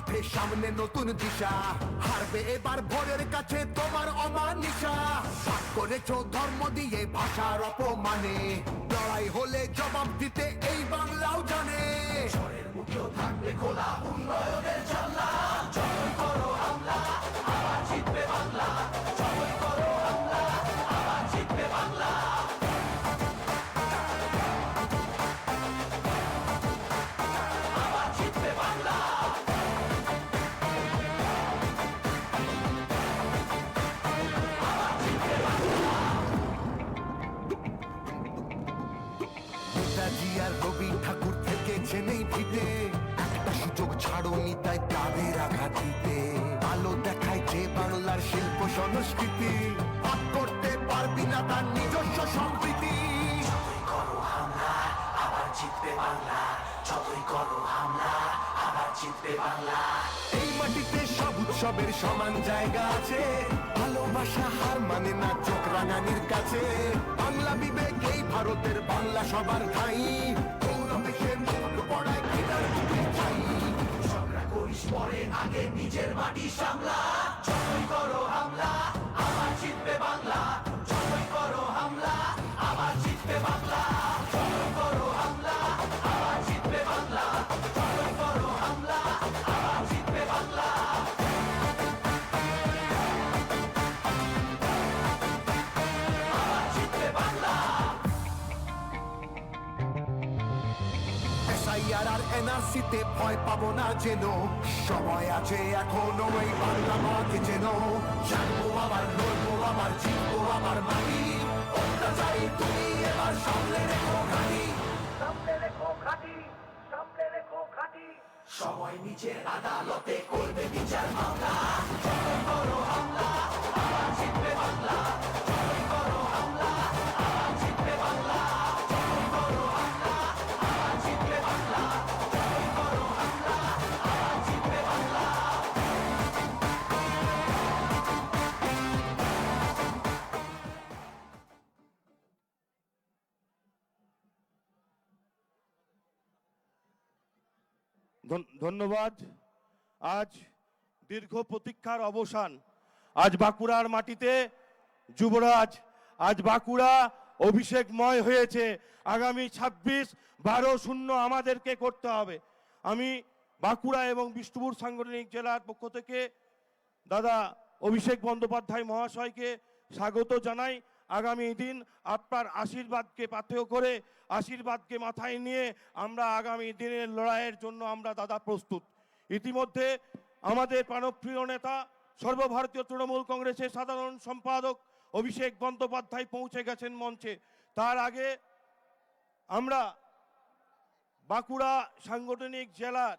পথে সামনে নতুন দিশা, হারবে এবার ভোরের কাছে তোমার অমানিসা। ভাগ করেছো ধর্ম দিয়ে ভাষার অপমানে, লড়াই হলে জবাব দিতে এই বাংলাও জানে। ঝড়ের মুখেও থাকবে খোলা উন্নয়নের জানলা, জয় করো হামলা আবার জিতবে বাংলা, জয় করো হামলা আবার জিতবে বাংলা। নেতাজি আর রবি ঠাকুর থেকেছে নেই ভিটে, একটা সুযোগ ছাড়োনি তাই তাদের আঘাত দিতে। আলো দেখায় যে বাংলার শিল্প সংস্কৃতি, ভাগ করতে পারবি না তার নিজস্ব সম্প্রীতি। যতই করো হামলা আবার জিতবে বাংলা, যতই করো হামলা আবার জিতবে বাংলা। এই মাটিতে সব উৎসবের সমান জায়গা আছে, ভালোবাসা হার মানে না চোখ রাঙানির কাছে। বাংলা বিবেক এই ভারতের বাংলা সবার ঠাই, গৌরবে সে মুখ পড়ায় কেনার বুকে চাই। ঝগড়া করিস পরে আগে নিজের মাটি সামলা, যতই করো হামলা আবার জিতবে বাংলা, যতই করো হামলা আবার জিতবে বাংলা, যতই করো হামলা আবার জিতবে বাংলা, যতই করো হামলা আবার জিতবে বাংলা। আর এনআরসিতে ভয় পাবো না যেন, সময় আছে এখনো এই বাংলা মাকে যেন। জানবো আবার লড়বো আবার জিতবো আবার মাটি, অত্যাচারী তুমি এবার সামনে রেখো ঘাটি, সামনে রেখো ঘাটি, সামনে রেখো ঘাটি। সময় নিজের আদালতে করবে বিচার মামলা, জয় করো হামলা আবার জিতবে বাংলা, জয় করো হামলা আবার জিতবে বাংলা, জয় করো হামলা আবার জিতবে বাংলা, জয় করো হামলা আবার জিতবে বাংলা। ধন্যবাদ। আজ দীর্ঘ প্রতীক্ষার অবসান, আজ বাঁকুড়ার মাটিতে যুবরাজ, আজ বাঁকুড়া অভিষেকময় হয়েছে। আগামী 26-12-0 আমাদেরকে করতে হবে। আমি বাঁকুড়া এবং বিষ্ণুপুর সাংগঠনিক জেলার পক্ষ থেকে দাদা অভিষেক বন্দ্যোপাধ্যায় মহাশয়কে স্বাগত জানাই। আগামী দিন আপনার আশীর্বাদকে পাথেয় করে, আশীর্বাদকে মাথায় নিয়ে আমরা আগামী দিনের লড়াইয়ের জন্য আমরা দাদা প্রস্তুত। ইতিমধ্যে আমাদের প্রাণপ্রিয় নেতা সর্বভারতীয় তৃণমূল কংগ্রেসের সাধারণ সম্পাদক অভিষেক বন্দ্যোপাধ্যায় পৌঁছে গেছেন মঞ্চে। তার আগে আমরা বাঁকুড়া সাংগঠনিক জেলার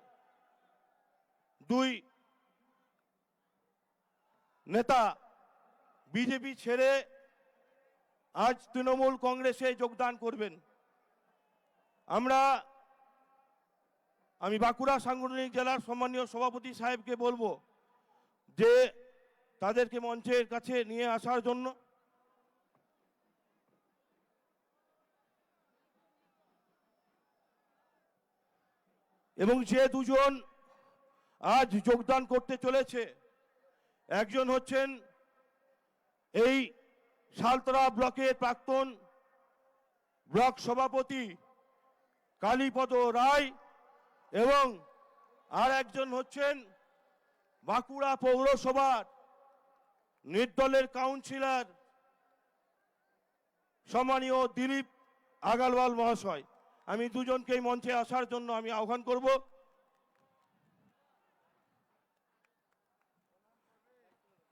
দুই নেতা বিজেপি ছেড়ে আজ তৃণমূল কংগ্রেসে যোগদান করবেন। আমি বাঁকুড়া সাংগঠনিক জেলার সম্মানীয় সভাপতি সাহেবকে বলবো যে তাদেরকে মঞ্চের কাছে নিয়ে আসার জন্য। এবং যে দুজন আজ যোগদান করতে চলেছে, একজন হচ্ছেন এই সালতরা ব্লকের প্রাক্তন ব্লক সভাপতি কালীপদ রায়, এবং আর একজন হচ্ছেন বাঁকুড়া পৌরসভার নির্দলের কাউন্সিলর সম্মানীয় দিলীপ আগারওয়াল মহাশয়। আমি দুজনকেই মঞ্চে আসার জন্য আমি আহ্বান করব।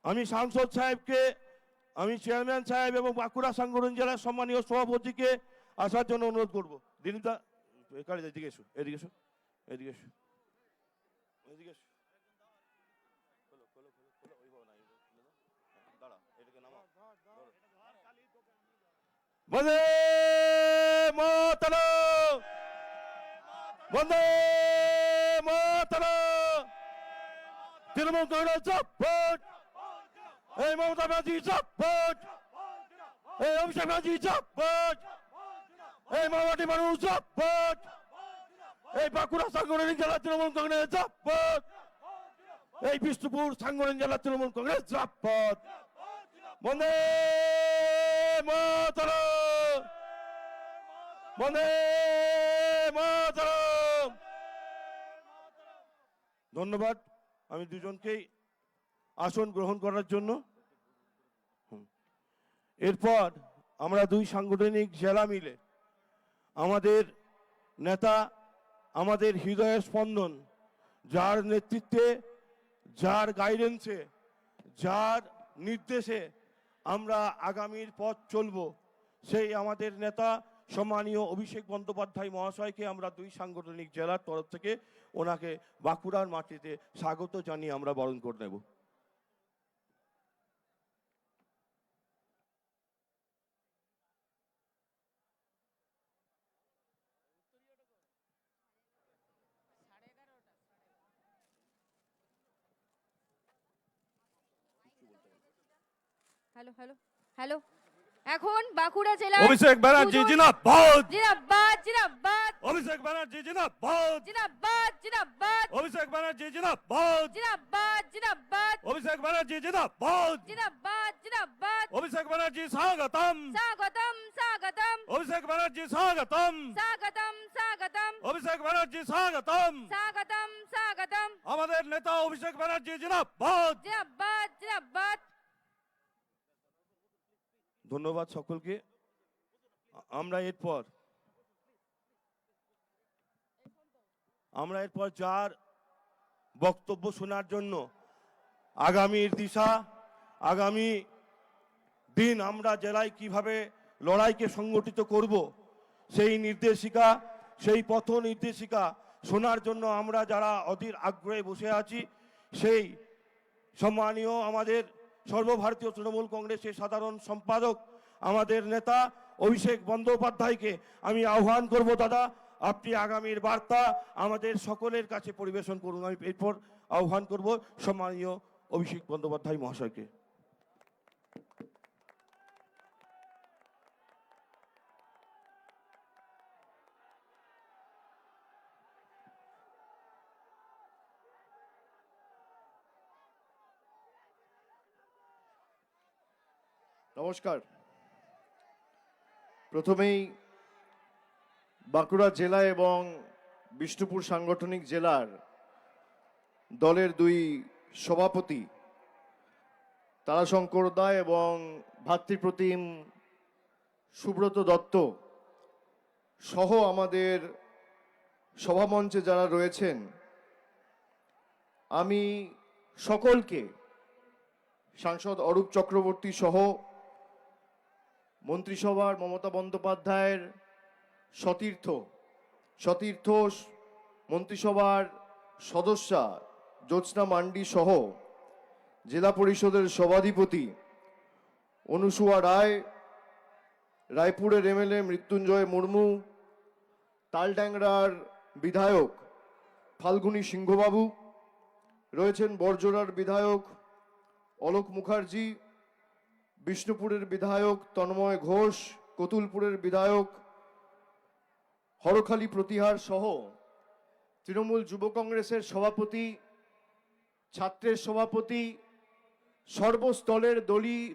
আমি সাংসদ সাহেবকে, আমি চেয়ারম্যান সাহেব এবং বাঁকুড়া সাংগঠনিক জেলার সম্মানীয় সভাপতিকে আসার জন্য অনুরোধ করব। দিলীপদা এদিকে এসো, এদিকে এসো, এদিকে এসো, এদিকে এসো। বন্দে মাতরম, বন্দে মাতরম। তৃণমূল কংগ্রেস জিন্দাবাদ, এই মমতা ব্যানার্জি জিন্দাবাদ, এই অভিষেক ব্যানার্জি জিন্দাবাদ, এই মাওবাদী মানুষ জিন্দাবাদ, এই বাঁকুড়া সাংগঠনিক জেলা তৃণমূল কংগ্রেস জিন্দাবাদ। এই বিষ্ণুপুর সাংগঠনিক জেলা তৃণমূল কংগ্রেস জিন্দাবাদ। বন্দে মাতরম, বন্দে মাতরম। ধন্যবাদ আমি দুজনকেই আসন গ্রহণ করার জন্য। এরপর আমরা দুই সাংগঠনিক জেলা মিলে আমাদের নেতা, আমাদের হৃদয়ের স্পন্দন, যার নেতৃত্বে, যার গাইডেন্সে, যার নির্দেশে আমরা আগামীর পথ চলব, সেই আমাদের নেতা সম্মানীয় অভিষেক বন্দ্যোপাধ্যায় মহাশয়কে আমরা দুই সাংগঠনিক জেলার তরফ থেকে ওনাকে বাঁকুড়ার মাটিতে স্বাগত জানিয়ে আমরা বরণ করে নেব। Hello hello hello. এখন বাঁকুড়া জেলা অভিষেক ব্যানার্জি জিন্দাবাদ, জিন্দাবাদ জিন্দাবাদ অভিষেক ব্যানার্জি জিন্দাবাদ, জিন্দাবাদ জিন্দাবাদ অভিষেক ব্যানার্জি জিন্দাবাদ, জিন্দাবাদ জিন্দাবাদ অভিষেক ব্যানার্জি জিন্দাবাদ, জিন্দাবাদ জিন্দাবাদ অভিষেক ব্যানার্জি স্বাগতম, স্বাগতম স্বাগতম অভিষেক ব্যানার্জি স্বাগতম, স্বাগতম স্বাগতম অভিষেক ব্যানার্জি স্বাগতম। স্বাগতম স্বাগতম। আমাদের নেতা অভিষেক ব্যানার্জি জিন্দাবাদ। জিন্দাবাদ জিন্দাবাদ। ধন্যবাদ সকলকে। আমরা এরপর যার বক্তব্য শোনার জন্য আগামীর দিশা, আগামী দিন আমরা জেলায় কিভাবে লড়াইকে সংগঠিত করব, সেই নির্দেশিকা, সেই পথ নির্দেশিকা শোনার জন্য আমরা যারা অধীর আগ্রহে বসে আছি, সেই সম্মানীয় আমাদের সর্বভারতীয় তৃণমূল কংগ্রেসের সাধারণ সম্পাদক, আমাদের নেতা অভিষেক বন্দ্যোপাধ্যায়কে আমি আহ্বান করব, দাদা আপনি আগামীর বার্তা আমাদের সকলের কাছে পরিবেশন করুন। আমি এরপর আহ্বান করব সম্মানীয় অভিষেক বন্দ্যোপাধ্যায় মহাশয়কে। নমস্কার। প্রথমেই বাঁকুড়া জেলা এবং বিষ্ণুপুর সাংগঠনিক জেলার দলের দুই সভাপতি তারাশঙ্কর দা এবং ভাতৃপ্রতিম সুব্রত দত্ত সহ আমাদের সভামঞ্চে যারা রয়েছেন, আমি সকলকে, সাংসদ অরূপ চক্রবর্তী সহ মন্ত্রিসভার মমতা বন্দ্যোপাধ্যায়ের সতীর্থ মন্ত্রিসভার সদস্যা জ্যোৎস্না মান্ডি সহ জেলা পরিষদের সভাধিপতি অনুসুয়া রায়, রায়পুরের এমএলএ মৃত্যুঞ্জয় মুর্মু, তালড্যাংরার বিধায়ক ফাল্গুনী সিংহবাবু, রয়েছেন বরজোড়ার বিধায়ক অলোক মুখার্জি, বিষ্ণুপুরের বিধায়ক তন্ময় ঘোষ, কতুলপুরের বিধায়ক হরখালি প্রতিহার সহ তৃণমূল যুব কংগ্রেসের সভাপতি, ছাত্রের সভাপতি, সর্বস্তরের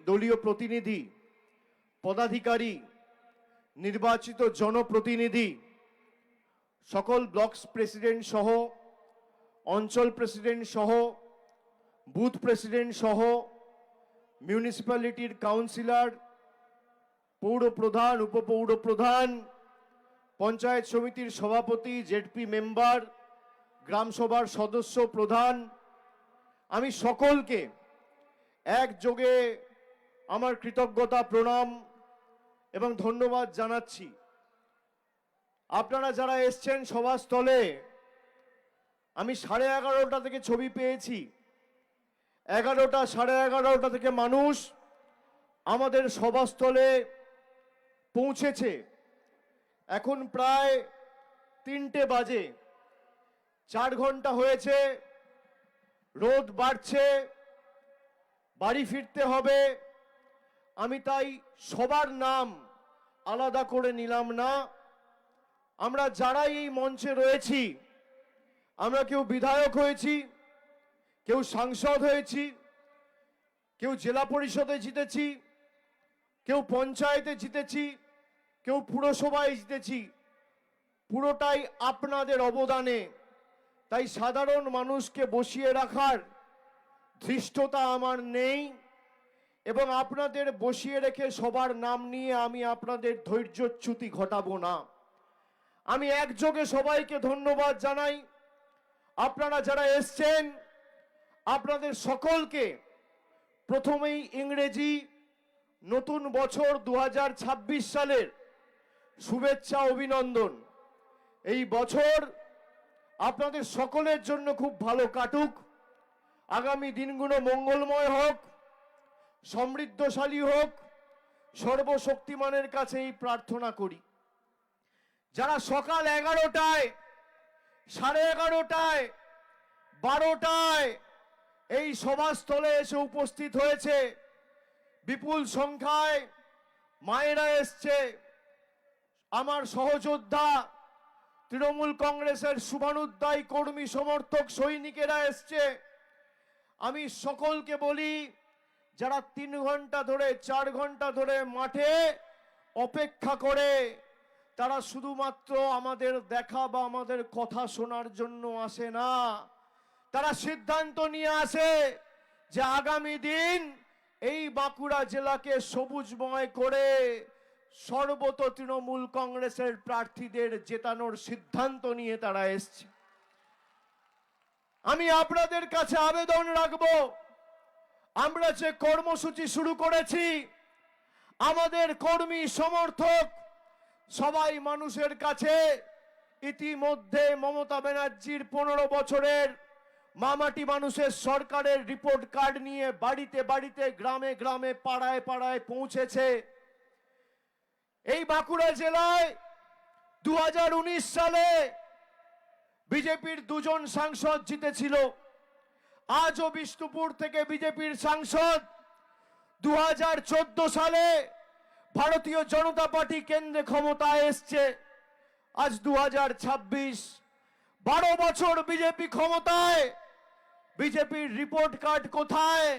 দলীয় প্রতিনিধি, পদাধিকারী, নির্বাচিত জনপ্রতিনিধি, সকল ব্লক প্রেসিডেন্ট সহ, অঞ্চল প্রেসিডেন্ট সহ, বুথ প্রেসিডেন্ট সহ, মিউনিসিপ্যালিটির কাউন্সিলর, পৌর প্রধান, উপপৌর প্রধান, পঞ্চায়েত সমিতির সভাপতি, জেডপি মেম্বার, গ্রামসভার সদস্য প্রধান, আমি সকলকে একযোগে আমার কৃতজ্ঞতা, প্রণাম এবং ধন্যবাদ জানাচ্ছি। আপনারা যারা এসছেন সভাস্থলে, আমি 11:30 থেকে ছবি পেয়েছি, 11টা, 11:30 থেকে মানুষ আমাদের সভাস্থলে পৌঁছেছে। এখন প্রায় 3টে বাজে, 4 ঘন্টা হয়েছে, রোদ বাড়ছে, বাড়ি ফিরতে হবে। আমি তাই সবার নাম আলাদা করে নিলাম না। আমরা যারা এই মঞ্চে রয়েছি, আমরা কেউ বিধায়ক হয়েছি, কেউ সাংসদ হয়েছি, কেউ জেলা পরিষদে জিতেছি, কেউ পঞ্চায়েতে জিতেছি, কেউ পুরসভায় জিতেছি। পুরোটাই আপনাদের অবদানে। তাই সাধারণ মানুষকে বসিয়ে রাখার ধৃষ্টতা আমার নেই, এবং আপনাদের বসিয়ে রেখে সবার নাম নিয়ে আমি আপনাদের ধৈর্যচ্যুতি ঘটাবো না। আমি একযোগে সবাইকে ধন্যবাদ জানাই। আপনারা যারা এসছেন আপনাদের সকলকে প্রথমেই ইংরেজি নতুন বছর 2026 সালের শুভেচ্ছা অভিনন্দন। এই বছর আপনাদের সকলের জন্য খুব ভালো কাটুক, আগামী দিনগুলো মঙ্গলময় হোক, সমৃদ্ধশালী হোক, সর্বশক্তিমানের কাছে এই প্রার্থনা করি। যারা সকাল 11টায়, 11:30টায়, 12টায় এই সভাস্থলে এসে উপস্থিত হয়েছে, বিপুল সংখ্যায় মায়েরা এসছে, আমার সহযোদ্ধা তৃণমূল কংগ্রেসের শুভানুধ্যায়ী কর্মী সমর্থক সৈনিকেরা এসছে। আমি সকলকে বলি, যারা 3 ঘন্টা ধরে 4 ঘন্টা ধরে মাঠে অপেক্ষা করে, তারা শুধুমাত্র আমাদের দেখা বা আমাদের কথা শোনার জন্য আসে না, তারা সিদ্ধান্ত নিয়ে আসে যে আগামী দিন এই বাঁকুড়া জেলাকে সবুজময় করে সর্বত তৃণমূল কংগ্রেসের প্রার্থীদের জেতানোর সিদ্ধান্ত নিয়ে তারা এসছে। আমি আপনাদের কাছে আবেদন রাখবো, আমরা যে কর্মসূচি শুরু করেছি, আমাদের কর্মী সমর্থক সবাই মানুষের কাছে ইতিমধ্যে মমতা ব্যানার্জির 15 বছরের মামাটি মানুষের সরকারের রিপোর্ট কার্ড নিয়ে বাড়িতে বাড়িতে, গ্রামে গ্রামে, পাড়ায় পাড়ায় পৌঁছেছে। এই বাঁকুড়া জেলায় 2019 সালে বিজেপির 2 জন সাংসদ জিতেছিল। আজও বিষ্ণুপুর থেকে বিজেপির সাংসদ। 2014 সালে ভারতীয় জনতা পার্টি কেন্দ্রে ক্ষমতায় এসছে। আজ 2026, 12 বছর বিজেপি ক্ষমতায়। বিজেপির রিপোর্ট কার্ড কোথায়?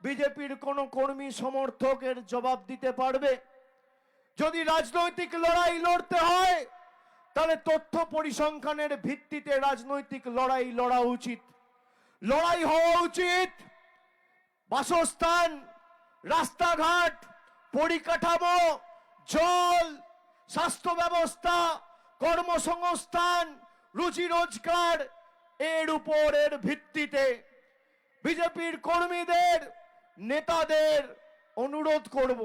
বিজেপির কোন কর্মী সমর্থকের জবাব দিতে পারবে? যদি রাজনৈতিক লড়াই লড়তে হয়, তাহলে তথ্য পরিসংখ্যানের ভিত্তিতে রাজনৈতিক লড়াই লড়া উচিত। লড়াই হওয়া উচিত বাসস্থান, রাস্তাঘাট, পরিকাঠামো, জল, স্বাস্থ্য ব্যবস্থা, কর্মসংস্থান, রুজি রোজগার, এর উপরের ভিত্তিতে। বিজেপির কর্মীদের, নেতাদের অনুরোধ করব,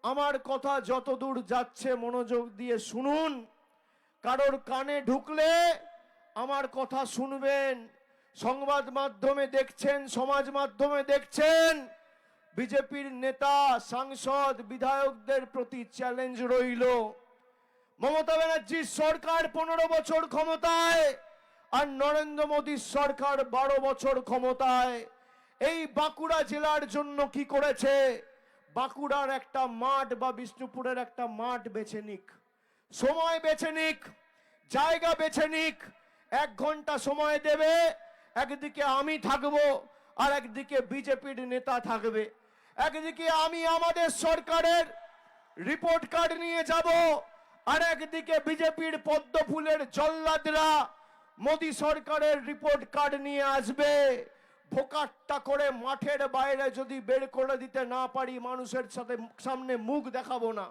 আমার কথা যতদূর যাচ্ছে মনোযোগ দিয়ে শুনুন। কারোর কানে ঢুকলে আমার কথা শুনবেন। সংবাদ মাধ্যমে দেখছেন, সমাজ মাধ্যমে দেখছেন, বিজেপির নেতা, সাংসদ, বিধায়কদের প্রতি চ্যালেঞ্জ রইল। মমতা ব্যানার্জির সরকার 15 বছর ক্ষমতায়, আর নরেন্দ্র মোদীর সরকার 12 বছর ক্ষমতায়। এই বাঁকুড়া জেলার জন্য কি করেছে? বাঁকুড়ার একটা মাঠ বা বিষ্ণুপুরের একটা মাঠ বেছে নিক, সময় বেছে নিক, জায়গা বেছে নিক, 1 ঘন্টা সময় দেবে। একদিকে আমি থাকবো, আর একদিকে বিজেপির নেতা থাকবে। একদিকে আমি আমাদের সরকারের রিপোর্ট কার্ড নিয়ে যাব, আর একদিকে বিজেপির পদ্মফুলের জল্লাদরা মোদী সরকারের রিপোর্ট কার্ড নিয়ে আসবে। ভোকাট্টা করে মাঠের বাইরে যদি বের করে দিতে না পারি, মানুষের সামনে মুখ দেখাবো না।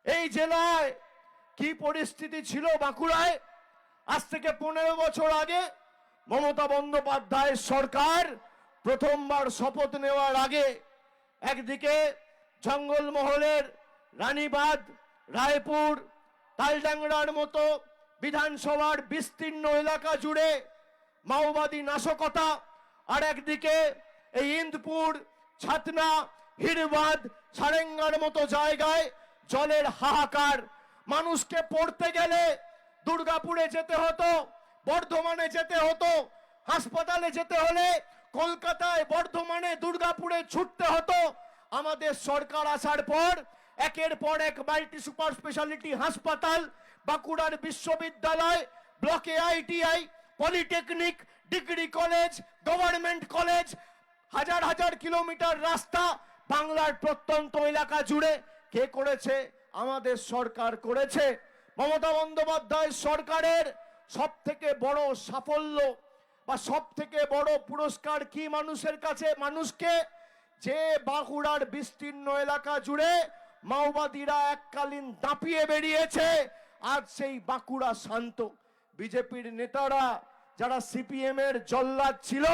এই জেলায় কি পরিস্থিতি ছিল বাঁকুড়ায় আজ থেকে 15 বছর আগে? মমতা বন্দ্যোপাধ্যায়ের সরকার প্রথমবার শপথ নেওয়ার আগে একদিকে জঙ্গলমহলের রানীবাঁধ, রায়পুর, তালডাংরার মতো বিধানসভার বিস্তীর্ণ এলাকা জুড়ে মাওবাদী নাশকতা, আর একদিকে এই ইন্দপুর, ছাতনা, হিড়বাঁধ, সারেঙ্গার মতো জায়গায় জলের হাহাকার। মানুষকে পড়তে গেলে দুর্গাপুরে যেতে হতো, বর্ধমানে যেতে হতো, হাসপাতালে যেতে হলে কলকাতায়, বর্ধমানে, দুর্গাপুরে ছুটতে হতো। আমাদের সরকার আসার পর একের পর এক মাল্টি সুপার স্পেশালিটি হাসপাতাল, বাঁকুড়ার বিশ্ববিদ্যালয়, ব্লকে ITI, polytechnic, degree college, government college, হাজার হাজার কিলোমিটার রাস্তা বাংলার প্রত্যন্ত এলাকা জুড়ে কে করেছে? আমাদের সরকার করেছে। মমতা বন্দ্যোপাধ্যায় সরকারের সব থেকে বড় সাফল্য বা সব থেকে বড় পুরস্কার কি মানুষের কাছে? মানুষকে যে বাঁকুড়ার বিস্তীর্ণ এলাকা জুড়ে মাওবাদীরা এককালীন দাপিয়ে বেরিয়েছে, আজ সেই বাঁকুড়া শান্ত। বিজেপির নেতারা যারা সিপিএম এর জল্লাদ ছিল,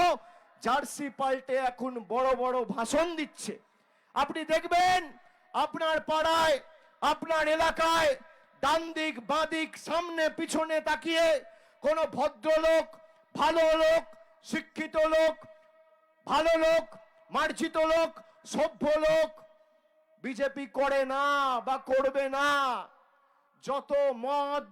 জার্সি পাল্টে এখন বড় বড় ভাষণ দিচ্ছে। আপনি দেখবেন আপনার পাড়ায়, আপনার এলাকায় ডান দিক বাঁ দিক সামনে পিছনে তাকিয়ে কোন ভদ্রলোক, ভালো লোক, শিক্ষিত লোক, ভালো লোক, মার্জিত লোক, সভ্য লোক বিজেপি করে না বা করবে না। যত মদ,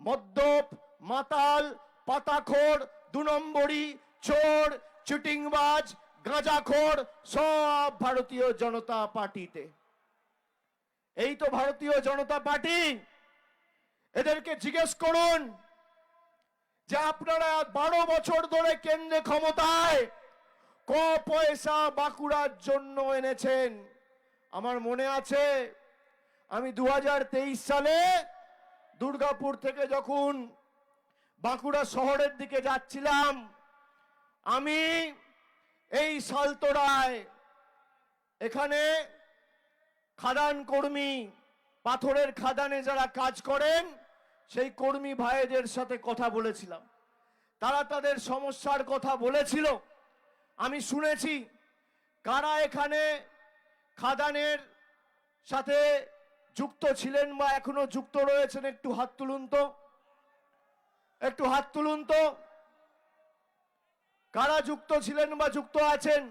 মদ্যপ, মাতাল, পাতাখোর, 2 নম্বরি, চোর, চিটিংবাজ, গাঁজাখোর সব ভারতীয় জনতা পার্টিতে। এই তো ভারতীয় জনতা পার্টি। এদেরকে জিজ্ঞেস করুন যে আপনারা 12 বছর ধরে কেন্দ্রে ক্ষমতায় ক পয়সা বাঁকুড়ার জন্য এনেছেন। আমার মনে আছে আমি 2023 সালে দুর্গাপুর থেকে যখন বাঁকুড়া শহরের দিকে যাচ্ছিলাম, আমি এই সালতোড়ায় এখানে খাদান কর্মী, পাথরের খাদানে যারা কাজ করেন সেই কর্মী ভাইদের সাথে কথা বলেছিলাম। তারা তাদের সমস্যার কথা বলেছিল। আমি শুনেছি কারা এখানে খাদানের সাথে যুক্ত ছিলেন বা এখনো যুক্ত রয়েছেন, একটু হাত তুলুন তো, একটু হাত তুলুন তো। কারা যুক্ত ছিলেন বা যুক্ত আছেন?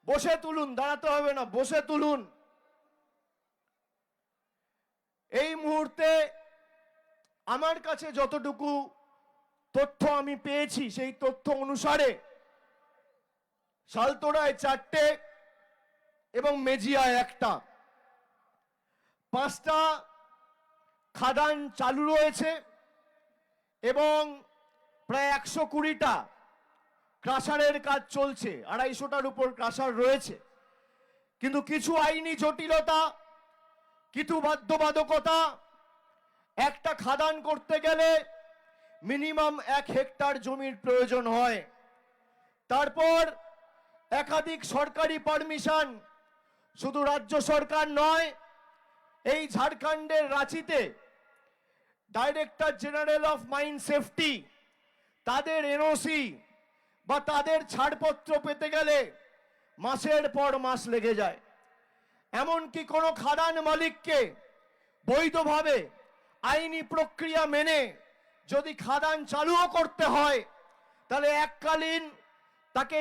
বসে তুলুন, দাঁড়াতে হবে না, বসে তুলুন। এই মুহূর্তে আমার কাছে যতটুকু তথ্য আমি পেয়েছি সেই তথ্য অনুসারে সালতোড়ায় 4টে এবং মেজিয়ায় 1টা, 5টা খাদান চালু রয়েছে এবং প্রায় 120টা ক্রাশারের কাজ চলছে। 250টার উপর ক্রাশার রয়েছে। কিন্তু কিছু আইনি জটিলতা, কিছু বাধ্যবাধকতা, একটা খাদান করতে গেলে মিনিমাম 1 হেক্টর জমির প্রয়োজন হয়। তারপর একাধিক সরকারি পারমিশন, শুধু রাজ্য সরকার নয়, এই ঝাড়খণ্ডের রাঁচিতে director general of mine safety, তাদের এনওসি বা তাদের ছাড়পত্র পেতে গেলে মাসের পর মাস লেগে যায়। এমনকি কোনো খাদান মালিককে বৈধভাবে আইনি প্রক্রিয়া মেনে যদি খাদান চালুও করতে হয়, তাহলে এককালীন তাকে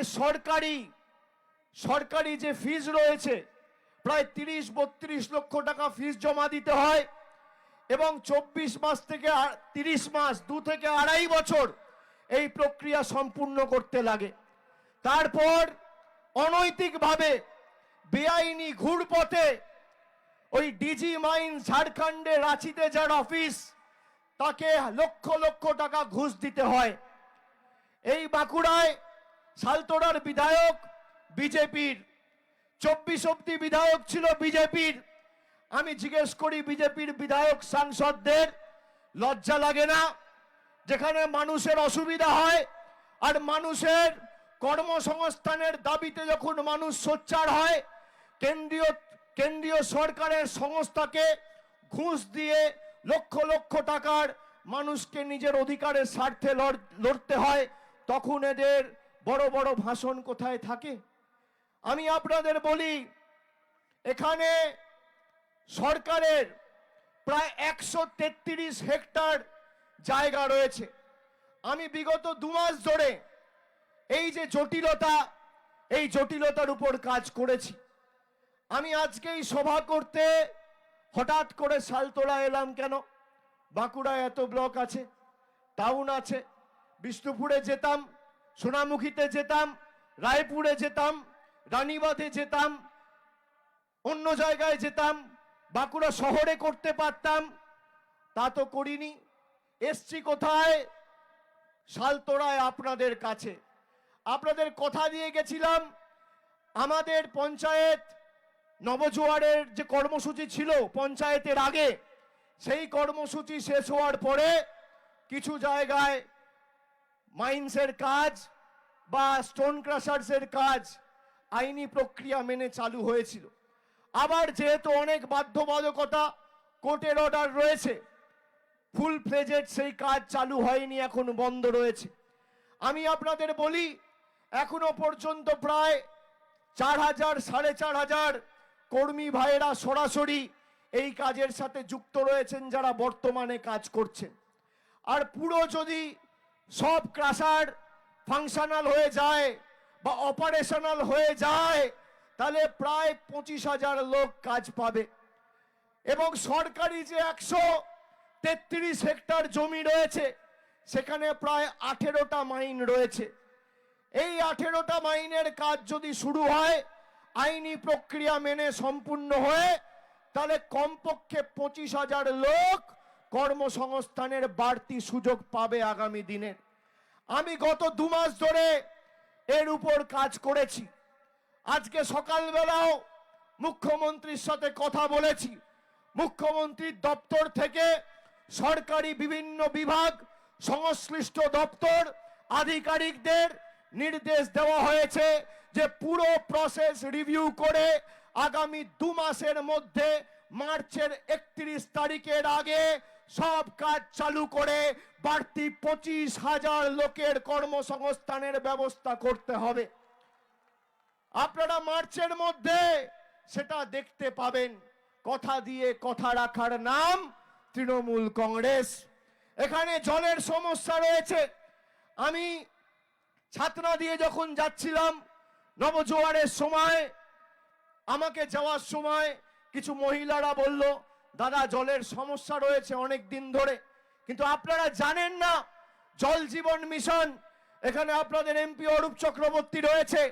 সরকারি যে ফিজ রয়েছে প্রায় 30-32 লক্ষ টাকা ফিজ জমা দিতে হয় এবং 24 মাস থেকে 30 মাস, 2 থেকে 2.5 বছর এই প্রক্রিয়া সম্পূর্ণ করতে লাগে। তারপর অনৈতিকভাবে বেআইনি ঘুরপথে ওই ডিজি মাইন্স ঝাড়খণ্ডে রাঁচিতে যার অফিস, তাকে লক্ষ লক্ষ টাকা ঘুষ দিতে হয়। এই বাঁকুড়ায় সালতোড়ার বিধায়ক বিজেপির, 24 অব্দি বিধায়ক ছিল বিজেপির। আমি জিজ্ঞেস করি বিজেপির বিধায়ক সাংসদদের লজ্জা লাগে না? যেখানে মানুষের অসুবিধা হয় আর মানুষের কর্মসংস্থানের দাবিতে যখন মানুষ সোচ্চার হয়, কেন্দ্রীয় সরকারের সংস্থাকে ঘুষ দিয়ে লক্ষ লক্ষ টাকার মানুষকে নিজের অধিকারের স্বার্থে লড়তে হয়, তখন এদের বড় বড় ভাষণ কোথায় থাকে? আমি আপনাদের বলি, এখানে সরকারের প্রায় 133 হেক্টর জায়গা রয়েছে। আমি বিগত 2 মাস ধরে এই যে জটিলতা, এই জটিলতার উপর কাজ করেছি। আমি আজকে এই সভা করতে হঠাৎ করে সালতোড়া এলাম কেন? বাঁকুড়ায় এত ব্লক আছে, টাউন আছে, বিষ্ণুপুরে যেতাম, সোনামুখীতে যেতাম, রায়পুরে যেতাম, রানীবাঁধে যেতাম, অন্য জায়গায় যেতাম, বাঁকুড়া শহরে করতে পারতাম, তা তো করিনি। এসছি কোথায়? সালতোরায় আপনাদের কাছে। আপনাদের কথা দিয়ে গেছিলাম আমাদের পঞ্চায়েত নবজোয়ারের যে কর্মসূচি ছিল পঞ্চায়েতের আগে, সেই কর্মসূচি শেষ হওয়ার পরে কিছু জায়গায় মাইন্সের কাজ বা স্টোন ক্রাশার্সের কাজ আইনি প্রক্রিয়া মেনে চালু হয়েছিল। আবার যেহেতু অনেক বাধ্যবাধকতা, কোর্টের অর্ডার রয়েছে, ফুল ফ্লেজেড সেই কাজ চালু হয়নি, এখন বন্ধ রয়েছে। আমি আপনাদের বলি, এখনো পর্যন্ত প্রায় 4,000 4,500 কর্মী ভাইয়েরা সরাসরি এই কাজের সাথে যুক্ত রয়েছেন, যারা বর্তমানে কাজ করছেন। আর পুরো যদি সব ক্রাশার ফাংশনাল হয়ে যায় বা অপারেশনাল হয়ে যায়, তাহলে প্রায় 25,000 লোক কাজ পাবে। এবং সরকারি যে 133 হেক্টর জমি রয়েছে, সেখানে প্রায় 18টা মাইন রয়েছে। এই 18টা মাইনের কাজ যদি শুরু হয় আইনি প্রক্রিয়া মেনে সম্পূর্ণ হয়ে, তাহলে কমপক্ষে 25,000 লোক কর্মসংস্থানের বাড়তি সুযোগ পাবে আগামী দিনের। আমি গত 2 মাস ধরে এর উপর কাজ করেছি। আজকে সকালবেলাও মুখ্যমন্ত্রীর সাথে কথা বলেছি। মুখ্যমন্ত্রীর দপ্তর থেকে সরকারি বিভিন্ন বিভাগ, সংশ্লিষ্ট দপ্তর, আধিকারিকদের নির্দেশ দেওয়া হয়েছে যে পুরো প্রসেস রিভিউ করে আগামী 2 মাসের মধ্যে মার্চের 31 তারিখের আগে সব কাজ চালু করে বাড়তি 25,000 লোকের কর্মসংস্থানের ব্যবস্থা করতে হবে। আপনারা মার্চের মধ্যে সেটা দেখতে পাবেন। কথা দিয়ে কথা রাখার নাম তৃণমূল কংগ্রেস। এখানে জলের সমস্যা রয়েছে। আমি ছাতনা দিয়ে যখন যাচ্ছিলাম নবজোয়ারের সময়, আমাকে যাওয়ার সময় কিছু মহিলারা বলল, দাদা জলের সমস্যা রয়েছে অনেক দিন ধরে। কিন্তু আপনারা জানেন না, জল জীবন মিশন, এখানে আপনাদের এমপি অরূপ চক্রবর্তী রয়েছে।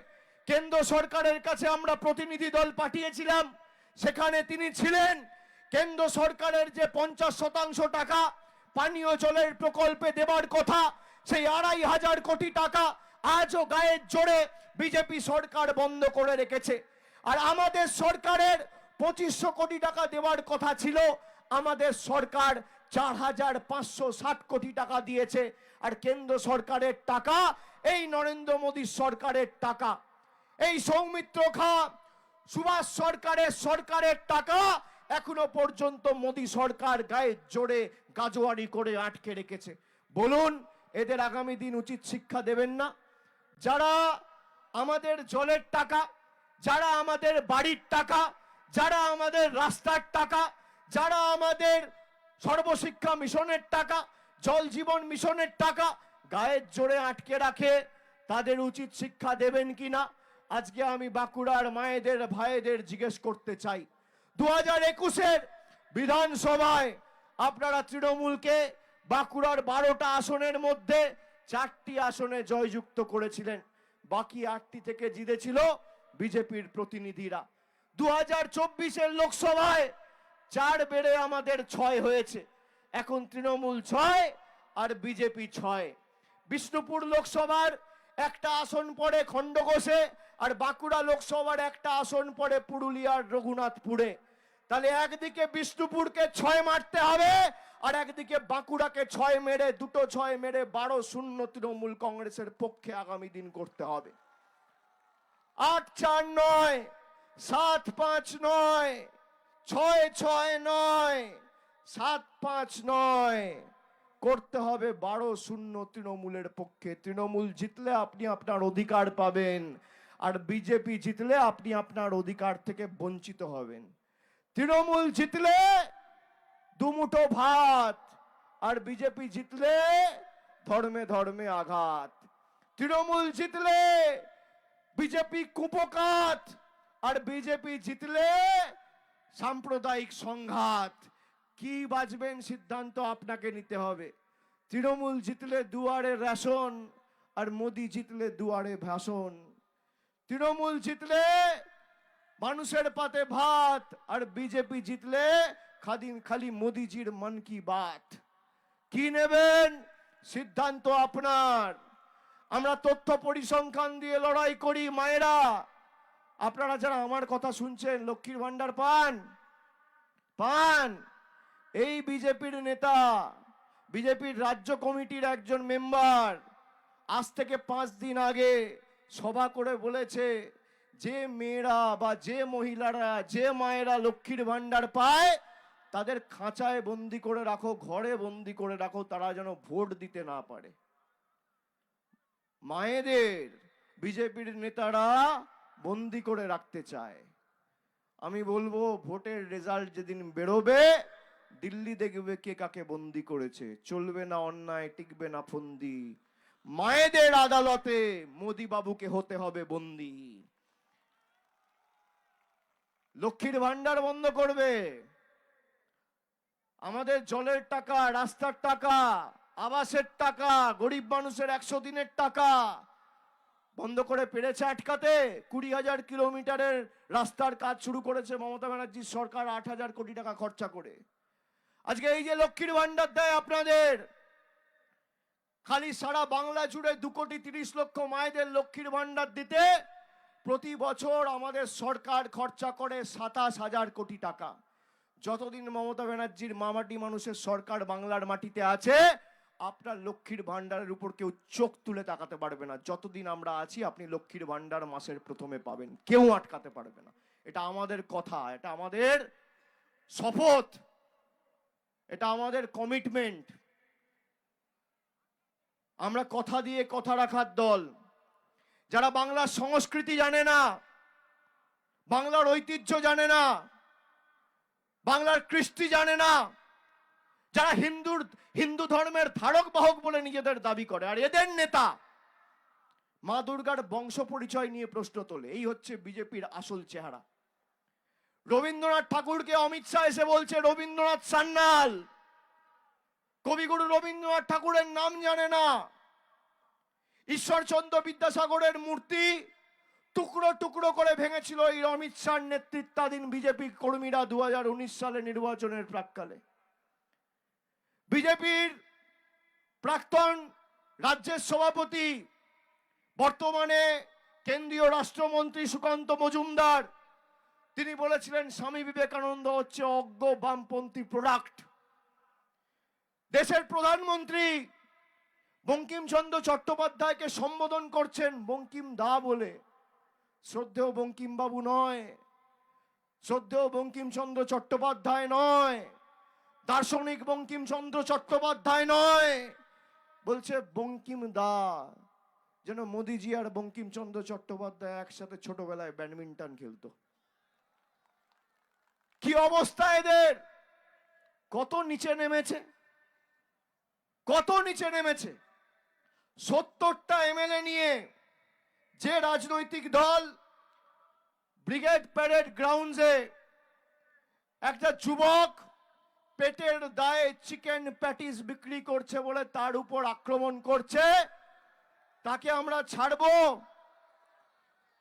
কেন্দ্র সরকারের কাছে আমরা প্রতিনিধি দল পাঠিয়েছিলাম, সেখানে তিনি ছিলেন। কেন্দ্র সরকারের যে 50% টাকা পানীয় জলের প্রকল্পে দেবার কথা, সেই 2,500 কোটি টাকা আজও গায়ের জোরে বিজেপি সরকার বন্ধ করে রেখেছে। আর আমাদের সরকারের 2500 কোটি টাকা দেওয়ার কথা ছিল, আমাদের সরকার 4,560 কোটি টাকা দিয়েছে। আর কেন্দ্র সরকারের টাকা এই নরেন্দ্র মোদী সরকারের টাকা, এই সৌমিত্র খা সুভাষ সরকারের টাকা এখনো পর্যন্ত মোদী সরকার গায়ে জোরে গাজোয়ারি করে আটকে রেখেছে। বলুন, এদের আগামী দিন উচিত শিক্ষা দেবেন না? যারা আমাদের জলের টাকা, যারা আমাদের বাড়ির টাকা, যারা আমাদের রাস্তার টাকা, যারা আমাদের সর্বশিক্ষা মিশনের টাকা, জল জীবন মিশনের টাকা গায়ের জোরে আটকে রাখে, তাদের উচিত শিক্ষা দেবেন কিনা? আজকে আমি বাঁকুড়ার মায়েদের ভাইদের জিজ্ঞেস করতে চাই। 2021-এর বিধানসভায় আপনারা তৃণমূলকে বাঁকুড়ার 12টা আসনের মধ্যে 4টি আসনে জয়যুক্ত করেছিলেন, বাকি 8টি থেকে জিতেছিল বিজেপির প্রতিনিধিরা। 2024-এর লোকসভায় 4 বেড়ে আমাদের 6 হয়েছে। এখন তৃণমূল 6 আর বিজেপি 6। বিষ্ণুপুর লোকসভার একটা আসন পড়ে খণ্ডঘোষে, আর বাঁকুড়া লোকসভার একটা আসন পড়ে পুরুলিয়ার রঘুনাথপুরে। তাহলে একদিকে বিষ্ণুপুরকে 6 মারতে হবে, আর একদিকে বাঁকুড়াকে 6 মেরে, দুটো 6 মেরে 12-0 তৃণমূল কংগ্রেসের পক্ষে আগামী দিন করতে হবে। 8-4 নয়, 7-5 নয়, 6-6 নয়, 7-5 নয়, করতে হবে 12-0 তৃণমূলের পক্ষে। তৃণমূল জিতলে আপনি আপনার অধিকার পাবেন, আর বিজেপি জিতলে আপনি আপনার অধিকার থেকে বঞ্চিত হবেন। তৃণমূল জিতলে দুমুঠো ভাত, আর বিজেপি জিতলে ধর্মে ধর্মে আঘাত। তৃণমূল জিতলে বিজেপি কুপকাত, আর বিজেপি জিতলে সাম্প্রদায়িক সংঘাত। কি বাজবেন সিদ্ধান্ত আপনাকে নিতে হবে। তৃণমূল জিতলে দুয়ারে রেশন, আর মোদি জিতলে দুয়ারে ভাষণ। তৃণমূল জিতলে মানুষের পাতে ভাত, আর বিজেপি জিতলে খালি মোদিজির মন কি বাত। কি নেবেন? সিদ্ধান্ত আপনার। আমরা তথ্য পরিসংখ্যান দিয়ে লড়াই করি। মায়েরা, আপনারা যারা আমার কথা শুনছেন, লক্ষ্মীর ভান্ডার পান? পান? এই বিজেপির নেতা, বিজেপির রাজ্য কমিটির একজন মেম্বার আজ থেকে 5 দিন আগে সভা করে বলেছে, যে মেয়েরা বা যে মহিলারা, যে মায়েরা লক্ষ্মীর ভান্ডার পায় তাদের খাঁচায় বন্দি করে রাখো, ঘরে বন্দি করে রাখো, তারা যেন ভোট দিতে না পারে। মায়েদের বিজেপির নেতারা বন্দি করে রাখতে চায়। আমি বলবো, ভোটের রেজাল্ট যেদিন বেরোবে, দিল্লি দেখবে কে কাকে বন্দি করেছে। চলবে না অন্যায়, টিকবে না ফন্দি। মায়েদের আদালতে মোদি বাবুকে হতে হবে বন্দি। লক্ষ্মীর ভান্ডার বন্ধ করবে। আমাদের জলের টাকা, রাস্তার টাকা, আবাসের টাকা, গরিব মানুষের 100 দিনের টাকা বন্ধ করে পেরেছে আটকাতে? 20,000 কিলোমিটারের রাস্তার কাজ শুরু করেছে মমতা ব্যানার্জির সরকার 8,000 কোটি টাকা খরচা করে। আজকে এই যে লক্ষ্মীর ভান্ডার দেয় আপনাদের, খালি সারা বাংলা জুড়ে 2,30,00,000 মায়েদের লক্ষ্মীর ভান্ডার দিতে প্রতি বছর আমাদের সরকার খরচা করে 27,000 কোটি টাকা। যতদিন মমতা ব্যানার্জির মামাটি মানুষের সরকার বাংলার মাটিতে আছে, আপনার লক্ষ্মীর ভান্ডারের উপর কেউ চোখ তুলে তাকাতে পারবে না। যতদিন আমরা আছি আপনি লক্ষ্মীর ভান্ডার মাসের প্রথমে পাবেন, কেউ আটকাতে পারবে না। এটা আমাদের কথা, এটা আমাদের শপথ, এটা আমাদের কমিটমেন্ট। আমরা কথা দিয়ে কথা রাখার দল। যারা বাংলার সংস্কৃতি জানে না, বাংলার ঐতিহ্য জানে না, বাংলার কৃষ্টি জানে না, যারা হিন্দু ধর্মের ধারক বাহক বলে নিজেদের দাবি করে, আর এদের নেতা মা দুর্গার বংশ পরিচয় নিয়ে প্রশ্ন তোলে, এই হচ্ছে বিজেপির আসল চেহারা। রবীন্দ্রনাথ ঠাকুরকে অমিত শাহ এসে বলছে রবীন্দ্রনাথ সান্যাল। কবিগুরু রবীন্দ্রনাথ ঠাকুরের নাম জানে না। ঈশ্বরচন্দ্র বিদ্যাসাগরের মূর্তি টুকরো টুকরো করে ভেঙেছিল এই অমিত শাহ নেতৃত্বাধীন বিজেপি কর্মীরা 2019 সালে নির্বাচনের প্রাক্কালে। বিজেপির প্রাক্তন রাজ্যের সভাপতি, বর্তমানে কেন্দ্রীয় রাষ্ট্রমন্ত্রী সুকান্ত মজুমদার, তিনি বলেছিলেন স্বামী বিবেকানন্দ হচ্ছে অজ্ঞ বামপন্থী প্রোডাক্ট। দেশের প্রধানমন্ত্রী বঙ্কিমচন্দ্র চট্টোপাধ্যায়কে সম্বোধন করছেন বঙ্কিম দা বলে। শ্রদ্ধেয় বঙ্কিম বাবু নয়, শ্রদ্ধেয় বঙ্কিমচন্দ্র চট্টোপাধ্যায় নয়, দার্শনিক বঙ্কিমচন্দ্র চট্টোপাধ্যায় নয়, বলছে বঙ্কিম দা। যেন মোদিজি আর বঙ্কিমচন্দ্র চট্টোপাধ্যায় একসাথে ছোটবেলায় ব্যাডমিন্টন খেলতো। কি অবস্থা এদের! কত নিচে নেমেছে, কত নিচে নেমেছে। 70টা এমএলএ নিয়ে যে রাজনৈতিক দল ব্রিগেড প্যারেড গ্রাউন্ডে একটা যুবক পেটের দায়ে চিকেন প্যাটিস বিক্রি করছে বলে তার উপর আক্রমণ করছে, তাকে আমরা ছাড়বো?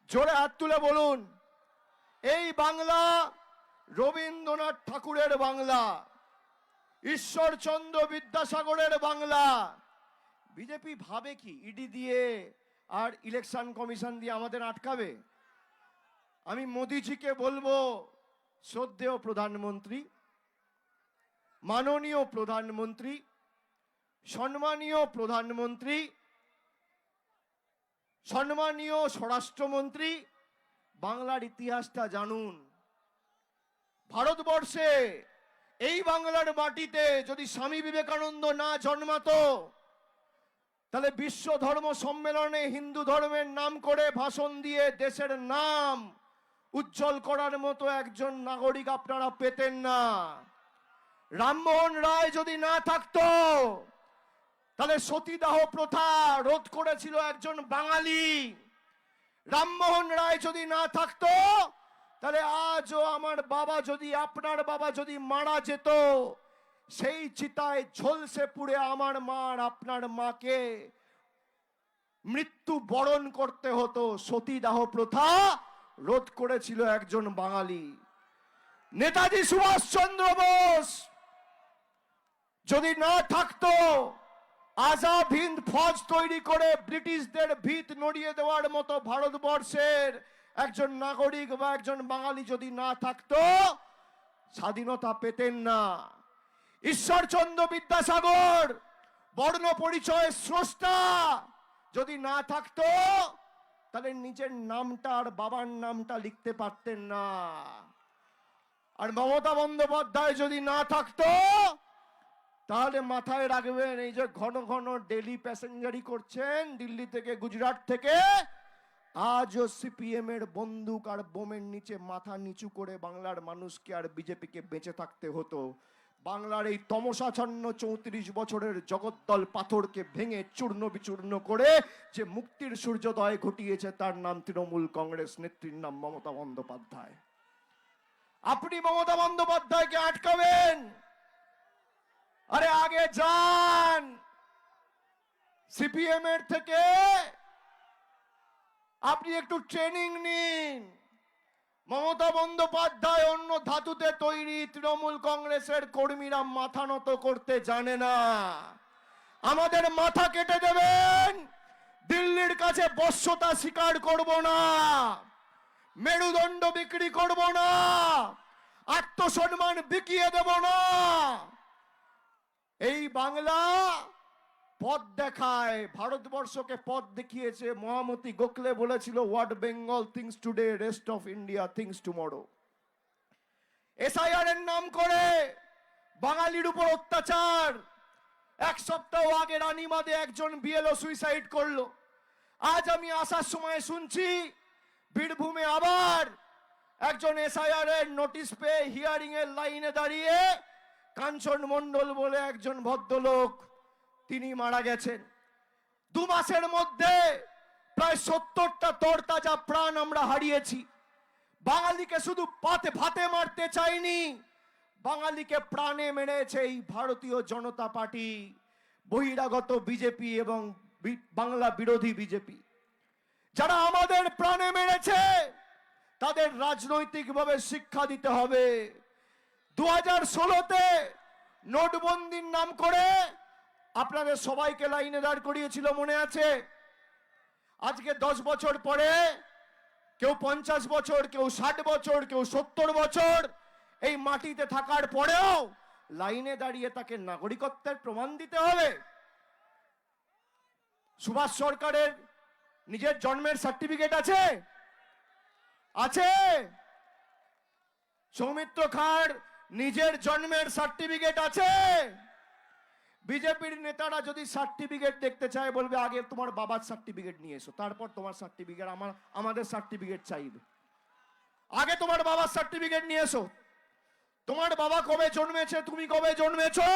জোরে হাত তুলে বলুন। এই বাংলা রবীন্দ্রনাথ ঠাকুরের বাংলা, ঈশ্বরচন্দ্র বিদ্যাসাগরের বাংলা। বিজেপি ভাবে কি ইডি দিয়ে আর ইলেকশন কমিশন দিয়ে আমাদের আটকাবে? আমি মোদিজিকে বলবো, শ্রদ্ধেয় প্রধানমন্ত্রী, মাননীয় প্রধানমন্ত্রী, সম্মানীয় প্রধানমন্ত্রী, সম্মানীয় স্বরাষ্ট্রমন্ত্রী, বাংলার ইতিহাসটা জানুন। ভারতবর্ষে এই বাংলার মাটিতে যদি স্বামী বিবেকানন্দ না জন্মাতো, তাহলে বিশ্ব ধর্ম সম্মেলনে হিন্দু ধর্মের নাম করে ভাষণ দিয়ে দেশের নাম উজ্জ্বল করার মতো একজন নাগরিক আপনারা পেতেন না। রামমোহন রায় যদি না থাকতো, তাহলে সতীদাহ প্রথা রোধ করেছিল একজন বাঙালি। রামমোহন রায় যদি না থাকতো, তাহলে আজও আমার বাবা যদি, আপনার বাবা যদি মারা যেত, সেই চিতায় ঝলসে পুড়ে আমার মা আর আপনার মাকে মৃত্যু বরণ করতে হতো। সতীদাহ প্রথা রোধ করেছিল একজন বাঙালি। নেতাজি সুভাষচন্দ্র বোস যদি না থাকতো, আজাদ হিন্দ ফৌজ তৈরি করে ব্রিটিশদের ভিত নড়িয়ে দেওয়ার মতো ভারতবর্ষের একজন নাগরিক বা একজন বাঙালি যদি না থাকতো স্বাধীনতা পেতেন না। ঈশ্বরচন্দ্র বিদ্যাসাগর বর্ণ পরিচয় স্রষ্টা যদি না থাকতো তাহলে নিজের নামটা আর বাবার নামটা লিখতে পারতেন না। আর মমতা বন্দ্যোপাধ্যায় যদি না থাকতো তাহলে মাথায় রাখবেন, এই যে ঘন ঘন ডেলি প্যাসেঞ্জারি করছেন দিল্লি থেকে গুজরাট থেকে, আজও সিপিএম এর বন্দুক আর বোমের নিচে মাথা নিচু করে বাংলার মানুষকে আর বিজেপিকে বেঁচে থাকতে হতো। বাংলার এই তমসাচ্ছন্ন 34 বছরের জগদ্দল পাথরকে ভেঙে চূর্ণ বিচূর্ণ করে যে মুক্তির সূর্যোদয় ঘটিয়েছে তার নাম তৃণমূল কংগ্রেস, নেত্রীর নাম মমতা বন্দ্যোপাধ্যায়। আপনি মমতা বন্দ্যোপাধ্যায়কে আটকাবেন? আরে আগে যান, সিপিএম এর থেকে আপনি একটু ট্রেনিং নিন। মমতা বন্দ্যোপাধ্যায় অন্য ধাতুতে তৈরি, তৃণমূল কংগ্রেসের কর্মীরা মাথা নত করতে জানে না। আমাদের মাথা কেটে দেবেন, দিল্লির কাছে বশ্যতা স্বীকার করব না, মেরুদণ্ড বিক্রি করব না, আত্মসম্মান বিকিয়ে দেব না। এই বাংলা পথ দেখায়, ভারতবর্ষকে পথ দেখিয়েছে। মহামতি গোখলে বলেছিল, what Bengal things today, rest of India things tomorrow. SIR এর নাম করে বাঙালির উপর অত্যাচার। এক সপ্তাহ আগে রানীমাদে একজন বিএলও সুইসাইড করলো। আজ আমি আসার সময় শুনছি বীরভূমে আবার একজন এসআইআর এর নোটিশ পেয়ে হিয়ারিং এর লাইনে দাঁড়িয়ে কাঞ্চন মণ্ডল বলে একজন ভদ্রলোক, তিনি মারা গেছেন। 2 মাসের মধ্যে প্রায় 70টা তরতাজা প্রাণ আমরা হারিয়েছি। বাঙালিকে শুধু ভাতে মারতে চাইনি, বাঙালিকে প্রাণে মেরেছে এই ভারতীয় জনতা পার্টি, বহিরাগত বিজেপি এবং বাংলা বিরোধী বিজেপি। যারা আমাদের প্রাণে মেরেছে তাদের রাজনৈতিকভাবে শিক্ষা দিতে হবে। 2016-তে নোটবন্দির নাম করে আপনাদের সবাইকে লাইনে দাঁড় করিয়েছিল, মনে আছে? আজকে 10 বছর পরে কেউ 50 বছর, কেউ 60 বছর, কেউ 70 বছর এই মাটিতে থাকার পরেও লাইনে দাঁড়িয়ে তাকে নাগরিকত্বের প্রমাণ দিতে হবে। সুভাষ সরকারের নিজের জন্মের সার্টিফিকেট আছে? আছে। সৌমিত্র খাঁর নিজের জন্মের সার্টিফিকেট আছে? বিজেপির নেতারা যদি সার্টিফিকেট দেখতে চায় বলবে আগে তোমার বাবার সার্টিফিকেট নিয়ে এসো, তারপর তোমার সার্টিফিকেট, আমাদের সার্টিফিকেট চাইবে। আগে তোমার বাবার সার্টিফিকেট নিয়ে এসো, তোমার বাবা কবে জন্মেছে, তুমি কবে জন্মেছো,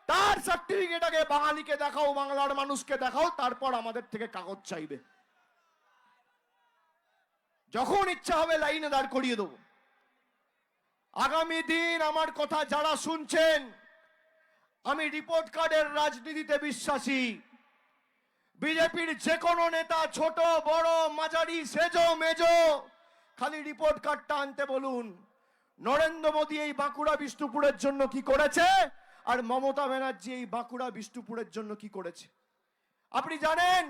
তার সার্টিফিকেট আগে বাঙালিকে দেখাও, বাংলার মানুষকে দেখাও, তারপর আমাদের থেকে কাগজ চাইবে। যখন ইচ্ছা হবে লাইনে দাঁড় করিয়ে দেবো। আগামী দিন আমার কথা যারা শুনছেন, আমি রিপোর্ট কার্ডের রাজনীতিতে বিশ্বাসী। বিজেপির যে কোনো নেতা, ছোট বড় মাঝারি সেজো মেজো, খালি রিপোর্ট কার্ডটা আনতে বলুন। নরেন্দ্র মোদী এই বাঁকুড়া বিষ্ণুপুরের জন্য কি করেছে, আর মমতা ব্যানার্জি এই বাঁকুড়া বিষ্ণুপুরের জন্য কি করেছে আপনি জানেন?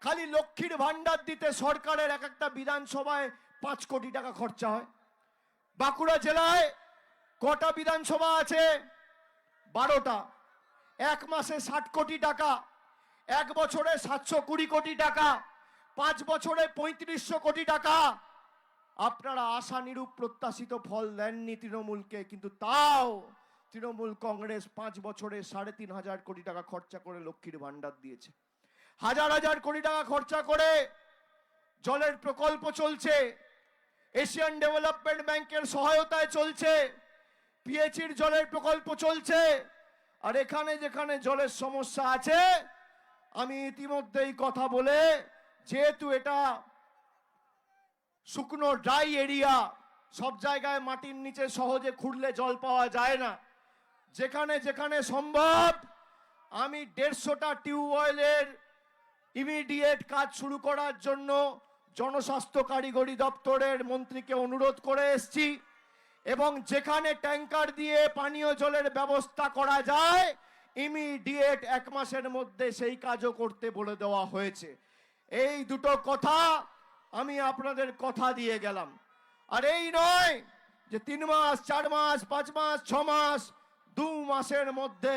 খালি লক্ষ্মীর ভান্ডার দিতে সরকারের এক একটা বিধানসভায় 5 কোটি টাকা খরচা হয়। বাঁকুড়া জেলায় কটা বিধানসভা আছে? 12টা। 1 মাসে 60 কোটি টাকা, 1 বছরে 720 কোটি টাকা, 5 বছরে 3500 কোটি টাকা। আপনারা আশানুরূপ প্রত্যাশিত ফল দেননি তৃণমূলকে, কিন্তু তাও তৃণমূল কংগ্রেস 5 বছরে 3500 কোটি টাকা খরচা করে লক্ষ্মীর ভান্ডার দিয়েছে। হাজার হাজার কোটি টাকা খরচা করে জলের প্রকল্প চলছে, এশিয়ান ডেভেলপমেন্ট ব্যাংকের সহায়তায় চলছে, পিএইচির জলের প্রকল্প চলছে। আর এখানে যেখানে জলের সমস্যা আছে, আমি ইতিমধ্যেই কথা বলে, যেহেতু এটা শুকনো ড্রাই এরিয়া, সব জায়গায় মাটির নিচে সহজে খুঁড়লে জল পাওয়া যায় না, যেখানে যেখানে সম্ভব আমি 150টা টিউবওয়েলের ইমিডিয়েট কাজ শুরু করার জন্য জনস্বাস্থ্য কারিগরি দপ্তরের মন্ত্রীকে অনুরোধ করে এসেছি। এবং যেখানে ট্যাঙ্কার দিয়ে পানীয় জলের ব্যবস্থা করা যায় ইমিডিয়েট 1 মাসের মধ্যে সেই কাজও করতে বলে দেওয়া হয়েছে। এই দুটো কথা আমি আপনাদের কথা দিয়ে গেলাম। আর এই নয় যে 3 মাস 4 মাস 5 মাস 6 মাস 2 মাসের মধ্যে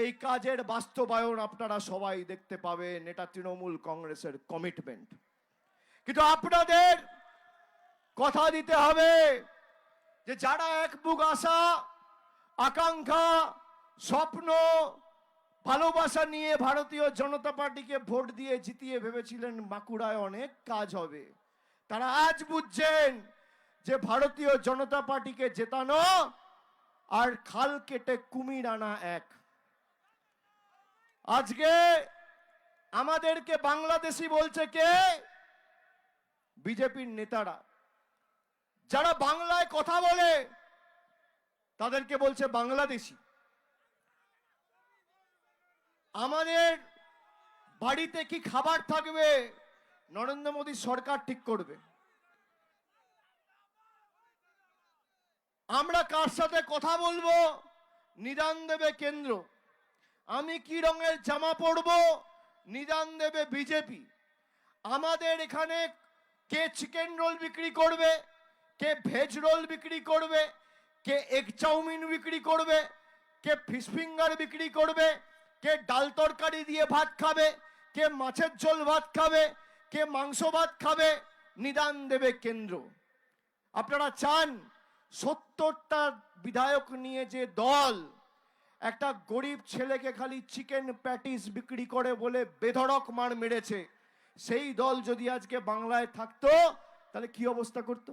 এই কাজের বাস্তবায়ন আপনারা সবাই দেখতে পাবেন। এটা তৃণমূল কংগ্রেসের কমিটমেন্ট। কিন্তু আপনাদের কথা দিতে হবে যে যারা এক বুক আশা আকাঙ্ক্ষা স্বপ্ন ভালোবাসা নিয়ে ভারতীয় জনতা পার্টিকে ভোট দিয়ে জিতিয়ে ভেবেছিলেন বাঁকুড়ায় অনেক কাজ হবে, তারা আজ বুঝছেন যে ভারতীয় জনতা পার্টিকে জেতানো আর খাল কেটে কুমির আনা এক। আজকে আমাদেরকে বাংলাদেশি বলছে কে? বিজেপির নেতারা। যারা বাংলায় কথা বলে তাদেরকে বলছে বাংলাদেশি। আমাদের বাড়িতে কি খাবার থাকবে নরেন্দ্র মোদী সরকার ঠিক করবে। আমরা কার সাথে কথা বলবো নিদান দেবে কেন্দ্র। আমি কি রঙের জামা পরবো নিদান দেবে বিজেপি। আমাদের এখানে কে চিকেন রোল বিক্রি করবে, কে ভেজ রোল বিক্রি করবে, কে এগ চাউমিন বিক্রি করবে, কে ফিশ ফিঙ্গার বিক্রি করবে, কে ডাল তরকারি দিয়ে ভাত খাবে, কে মাছের ঝোল ভাত খাবে, কে মাংস ভাত খাবে, নিদান দেবে কেন্দ্র। আপনারা চান 70টা বিধায়ক নিয়ে যে দল একটা গরিব ছেলেকে খালি চিকেন প্যাটিস বিক্রি করে বলে বেধড়ক মার মেরেছে, সেই দল যদি আজকে বাংলায় থাকতো তাহলে কি অবস্থা করতো?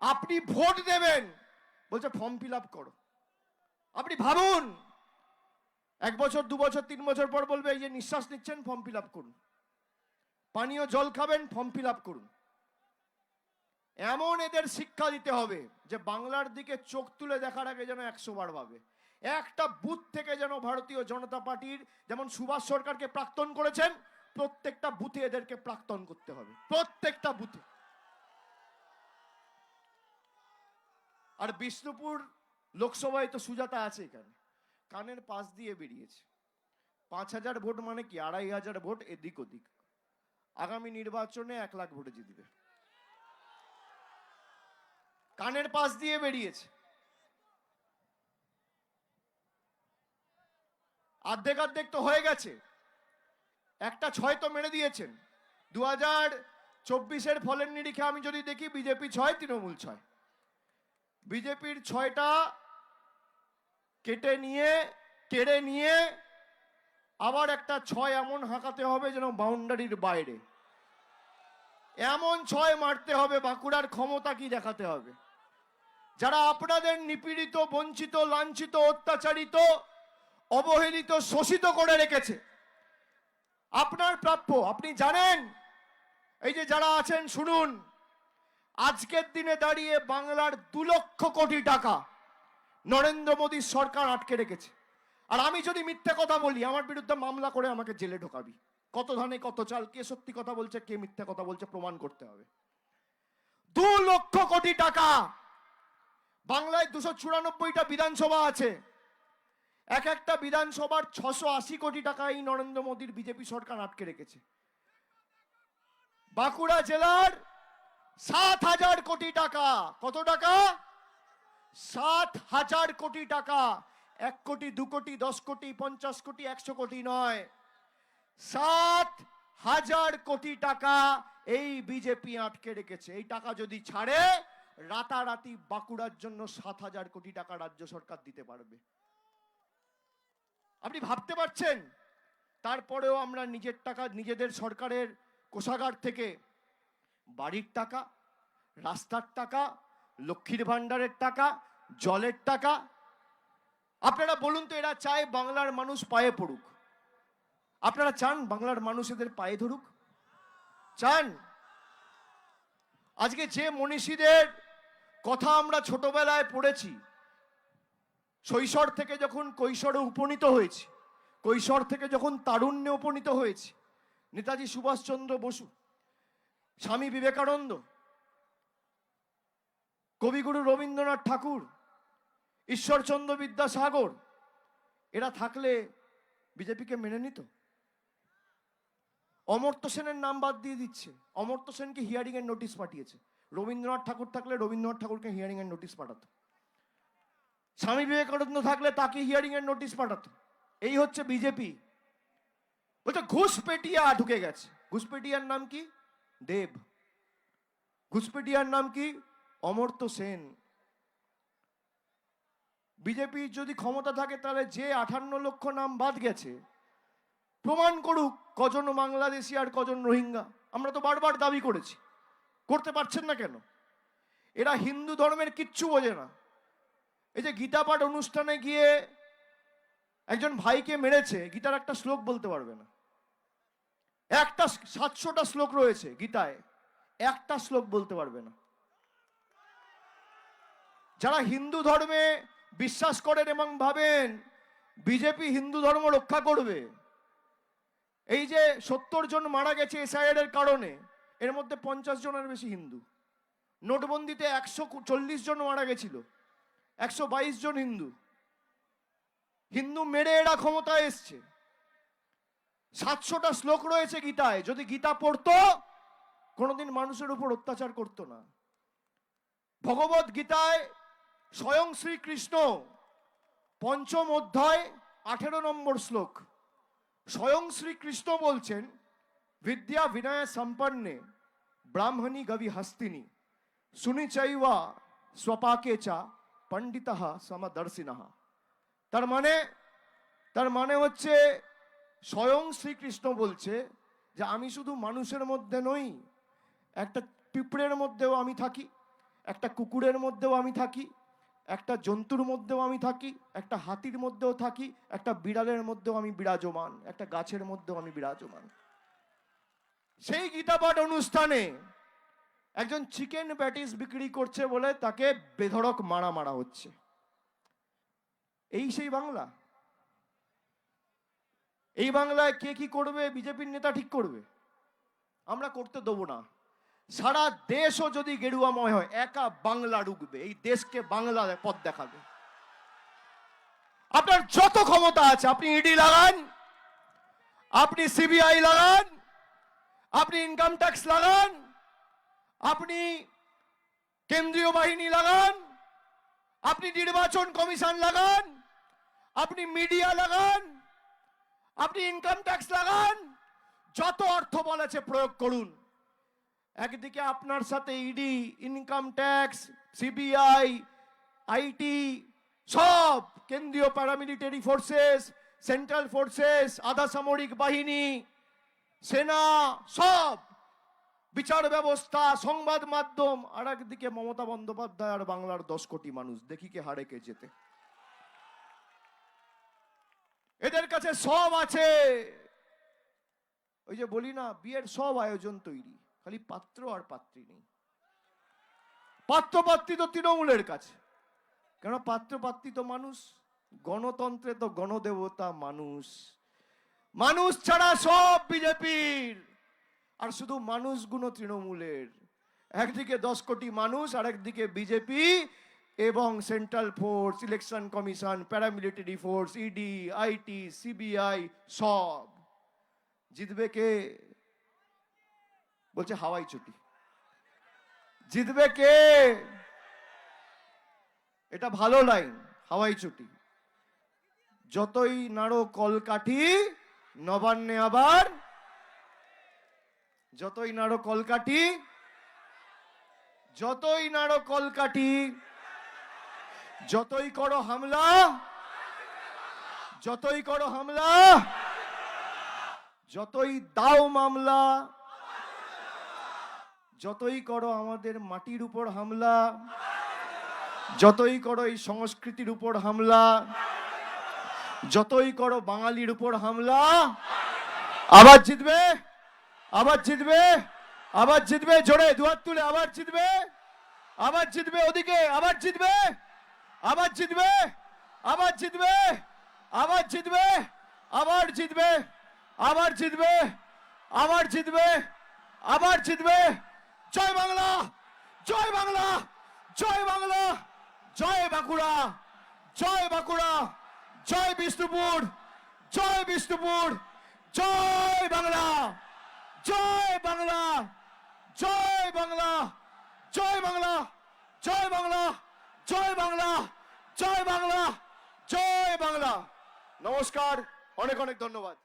আপনি ভোট দেবেন বলছে ফর্ম ফিল আপ করো। আপনি ভাবুন 1 বছর 2 বছর 3 বছর পর বলবে এই যে নিঃশ্বাস নিচ্ছেন ফর্ম ফিল আপ করুন, পানীয় জল খাবেন ফর্ম ফিল আপ করুন। এমন এদের শিক্ষা দিতে হবে যে বাংলার দিকে চোখ তুলে দেখার আগে যেন 100 বার ভাবে। একটা বুথ থেকে যেন ভারতীয় জনতা পার্টির যেমন সুভাষ সরকারকে প্রাক্তন করেছেন, প্রত্যেকটা বুথে এদেরকে প্রাক্তন করতে হবে, প্রত্যেকটা বুথে। আর বিষ্ণুপুর লোকসভায় তো সুজাতা আছে, এখানে কানের পাশ দিয়ে বেরিয়েছে। 5000 ভোট মানে কি 2500 ভোট এদিক ওদিক। আগামী নির্বাচনে 1 লাখ ভোটে জিতবে। কানের পাশ দিয়ে বেরিয়েছে। অর্ধেক তো হয়ে গেছে, একটা 6 তো মেরে দিয়েছেন। 2024-এর ফলের নিরিখে আমি যদি দেখি বিজেপি 6 তৃণমূল 6। বিজেপির 6টা কেটে নিয়ে আবার একটা 6 এমন হাঁকাতে হবে যেন বাউন্ডারির বাইরে, এমন 6 মারতে হবে। বাঁকুড়ার ক্ষমতা কি দেখাতে হবে। যারা আপনাদের নিপীড়িত বঞ্চিত লাঞ্ছিত অত্যাচারিত অবহেলিত শোষিত করে রেখেছে, আপনার প্রাপ্য আপনি জানেন। এই যে যারা আছেন শুনুন, আজকের দিনে দাঁড়িয়ে বাংলার 2 লক্ষ কোটি টাকা নরেন্দ্র মোদী সরকার আটকে রেখেছে। আর আমি যদি মিথ্যে কথা বলি আমার বিরুদ্ধে মামলা করে আমাকে জেলে ঢোকাবি। কত ধানে কত চাল, কে সত্যি কথা বলছে কে মিথ্যে কথা বলছে প্রমাণ করতে হবে। 2 লক্ষ কোটি টাকা। বাংলায় 294টা বিধানসভা আছে, এক একটা বিধানসভার 680 কোটি টাকা এই নরেন্দ্র মোদীর বিজেপি সরকার আটকে রেখেছে। বাঁকুড়া জেলার 7000 কোটি টাকা। কত টাকা? 7000 কোটি টাকা। 1 কোটি 2 কোটি 10 কোটি 50 কোটি 100 কোটি নয়, 7000 কোটি টাকা এই বিজেপি আটকে রেখেছে। এই টাকা যদি ছাড়ে রাতারাতি বাঁকুড়ার জন্য 7000 কোটি টাকা রাজ্য সরকার দিতে পারবে। আপনি ভাবতে পারছেন? তারপরেও আমরা নিজের টাকা নিজেদের সরকারের কোষাগার থেকে বাড়ির টাকা, রাস্তার টাকা, লক্ষ্মীর ভান্ডারের টাকা, জলের টাকা, আপনারা বলুন তো এরা চায় বাংলার মানুষ পায়ে পড়ুক? আপনারা চান বাংলার মানুষ এদের পায়ে ধরুক? চান? আজকে যে মনীষীদের কথা আমরা ছোটবেলায় পড়েছি, শৈশব থেকে যখন কৈশোরে উপনীত হয়েছি, কৈশোর থেকে যখন তারুণ্যে উপনীত হয়েছি, নেতাজি সুভাষচন্দ্র বসু, স্বামী বিবেকানন্দ, কবিগুরু রবীন্দ্রনাথ ঠাকুর, ঈশ্বরচন্দ্র বিদ্যাসাগর, এরা থাকলে বিজেপিকে মেনে নিত? অমর্ত্য সেনের নাম বাদ দিয়ে দিচ্ছে। অমর্ত্য সেনকে হিয়ারিং এর নোটিশ পাঠিয়েছে। রবীন্দ্রনাথ ঠাকুর থাকলে রবীন্দ্রনাথ ঠাকুরকে হিয়ারিং এর নোটিশ পাঠাতো। স্বামী বিবেকানন্দ থাকলে তাকে হিয়ারিং এর নোটিশ পাঠাতো। এই হচ্ছে বিজেপি। বলছে ঘুষপেটিয়া ঢুকে গেছে। ঘুষপেটিয়ার নাম কি? দেব। ঘুষপেটিয়ার নাম কি? অমর্ত্য সেন। বিজেপি যদি ক্ষমতা থাকে তাহলে যে 58 লক্ষ নাম বাদ গেছে প্রমাণ করুক কজন বাংলাদেশি আর কজন রোহিঙ্গা। আমরা তো বারবার দাবি করেছি, করতে পারছেন না কেন? এরা হিন্দু ধর্মের কিচ্ছু বোঝে না। এই যে গীতা পাঠ অনুষ্ঠানে গিয়ে একজন ভাইকে মেরেছে, গীতার একটা শ্লোক বলতে পারবে না। একটা 700টা শ্লোক রয়েছে গীতায়, একটা শ্লোক বলতে পারবে না। যারা হিন্দু ধর্মে বিশ্বাস করেন এবং ভাবেন বিজেপি হিন্দু ধর্ম রক্ষা করবে, এই যে 70 জন মারা গেছে এসআইআর এর কারণে, এর মধ্যে 50 জনের বেশি হিন্দু। নোটবন্দিতে 140 জন মারা গেছিল, 122 জন হিন্দু। হিন্দু মেরে এরা ক্ষমতায় এসছে। 700টা শ্লোক রয়েছে গীতায়। যদি গীতা পড়তো কোনোদিন মানুষের উপর অত্যাচার করতো না। ভগবত গীতায় স্বয়ং শ্রীকৃষ্ণ 5ম অধ্যায় 18 নম্বর শ্লোক, স্বয়ং শ্রীকৃষ্ণ বলছেন বিদ্যা বিনয় সম্পন্নে ব্রাহ্মণী গবি হস্তিনী সুনিচৈবা স্বপাকে চা পণ্ডিতঃ সমদর্শিনঃ। তার মানে হচ্ছে স্বয়ং শ্রীকৃষ্ণ বলছে যে আমি শুধু মানুষের মধ্যে নই, একটা পিঁপড়ের মধ্যেও আমি থাকি, একটা কুকুরের মধ্যেও আমি থাকি, একটা জন্তুর মধ্যেও আমি থাকি, একটা হাতির মধ্যেও থাকি, একটা বিড়ালের মধ্যেও আমি বিরাজমান, একটা গাছের মধ্যেও আমি বিরাজমান। সেই গীতা পাঠ অনুষ্ঠানে একজন চিকেন প্যাটিস বিক্রি করছে বলে তাকে বেধড়ক মারা হচ্ছে। এই সেই বাংলা? এই বাংলায় কে কি করবে বিজেপির নেতা ঠিক করবে। আমরা করতে দেবো না। সারা দেশও যদি গেরুয়াময় হয়, একা বাংলা রুখবে, এই দেশকে বাংলা পথ দেখাবে। আপনার যত ক্ষমতা আছে আপনি ইডি লাগান, আপনি সিবিআই লাগান, আপনি ইনকাম ট্যাক্স লাগান, আপনি কেন্দ্রীয় বাহিনী লাগান, আপনি নির্বাচন কমিশন লাগান, আপনি মিডিয়া লাগান, আপনি ইনকাম ট্যাক্স লাগান, যত অর্থ বলেছে প্রয়োগ করুন। একদিকে আপনার সাথে ED, income tax, CBI, IT, সব কেন্দ্রীয় প্যারামিলিটারি ফোর্সেস, সেন্ট্রাল ফোর্সেস, আধা সামরিক বাহিনী, সেনা, সব বিচার ব্যবস্থা, সংবাদ মাধ্যম, আর একদিকে মমতা বন্দ্যোপাধ্যায় আর বাংলার 10 কোটি মানুষ। দেখি কে হারে কে যেতে। এদের কাছে সব আছে। ওই যে বলি না, বিয়ের সব আয়োজন তৈরি, খালি পাত্র আর পাত্রী নেই। পাত্র পাত্রী তো তৃণমূলের কাছে, কেন পাত্র পাত্রী তো মানুষ। গণতন্ত্রে তো গণদেবতা মানুষ। মানুষ ছাড়া সব বিজেপির, আর শুধু মানুষগুলো তৃণমূলের। একদিকে 10 কোটি মানুষ, আর একদিকে বিজেপি এবং central force, election commission, paramilitary force, ED, IT, CBI, সব। জিতবে কে? বলছে হাওয়াই চটি। জিতবে কে? এটা ভালো লাইন, হাওয়াই চটি। যতই নাড়ো কলকাঠি নবান্নে আবার, যতই নাড়ো কলকাঠি, যতই নাড়ো কলকাঠি, যতই করো হামলা, যতই করো হামলা, যতই দাও মামলা, যতই করো আমাদের মাটির উপর হামলা, যতই করো এই সংস্কৃতির উপর হামলা, যতই করো বাঙালির উপর হামলা, আবার জিতবে, আবার জিতবে, আবার জিতবে। জোরে দুহাত তুলে আবার জিতবে, আবার জিতবে। ওদিকে আবার জিতবে, আবার জিতবে, আবার জিতবে, আবার জিতবে, আবার জিতবে, আবার জিতবে, আবার জিতবে, আবার জিতবে। জয় বাংলা, জয় বাংলা, জয় বাংলা, জয় বাঁকুড়া, জয় বাঁকুড়া, জয় বিষ্ণুপুর, জয় বিষ্ণুপুর, জয় বাংলা, জয় বাংলা, জয় বাংলা, জয় বাংলা, জয় বাংলা, জয় বাংলা, জয় বাংলা, জয় বাংলা। নমস্কার, অনেক অনেক ধন্যবাদ।